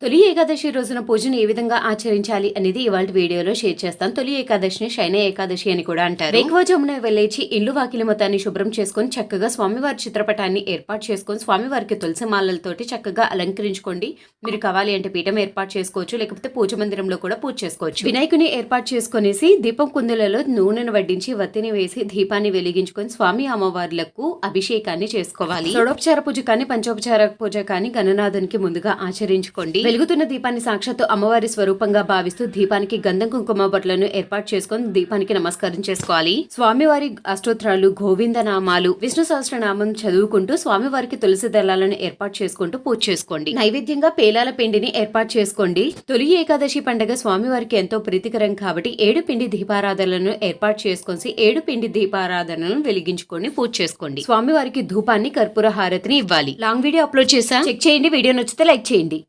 తొలి ఏకాదశి రోజున పూజను ఏ విధంగా ఆచరించాలి అనేది ఇవాళ వీడియోలో షేర్ చేస్తాను. తొలి ఏకాదశిని శయన ఏకాదశి అని కూడా అంటారు. వేకువజామున వెళ్ళేచి ఇల్లు వాకిలి మొత్తాన్ని శుభ్రం చేసుకొని చక్కగా స్వామివారి చిత్రపటాన్ని ఏర్పాటు చేసుకొని స్వామివారికి తులసి మాలలతోటి చక్కగా అలంకరించుకోండి. మీరు కావాలి అంటే పీఠం ఏర్పాటు చేసుకోవచ్చు, లేకపోతే పూజ మందిరంలో కూడా పూజ చేసుకోవచ్చు. వినాయకుని ఏర్పాటు చేసుకునేసి దీపం కుందులలో నూనెను వడ్డించి వత్తిని వేసి దీపాన్ని వెలిగించుకొని స్వామి అమ్మవార్లకు అభిషేకాన్ని చేసుకోవాలి. షోడోపచార పూజ కానీ పంచోపచార పూజ కానీ గణనాథునికి ముందుగా ఆచరించుకోండి. వెలుగుతున్న దీపాన్ని సాక్షాత్తు అమ్మవారి స్వరూపంగా భావిస్తూ దీపానికి గంధం కుంకుమ బొట్లను ఏర్పాటు చేసుకుని దీపానికి నమస్కారం చేసుకోవాలి. స్వామివారి అష్టోత్తరాలు, గోవింద నామాలు, విష్ణు సహస్రనామం చదువుకుంటూ స్వామివారికి తులసి దళాలను ఏర్పాటు చేసుకుంటూ పూజ చేసుకోండి. నైవేద్యంగా పేలాల పిండిని ఏర్పాటు చేసుకోండి. తొలి ఏకాదశి పండుగ స్వామివారికి ఎంతో ప్రీతికరం కాబట్టి 7 పిండి దీపారాధనలను ఏర్పాటు చేసుకొని 7 పిండి దీపారాధనలను వెలిగించుకొని పూజ చేసుకోండి. స్వామివారికి ధూపాన్ని, కర్పూర హారతిని ఇవ్వాలి. లాంగ్ వీడియో అప్లోడ్ చేసా, చెక్ చేయండి. వీడియో నచ్చితే లైక్ చేయండి.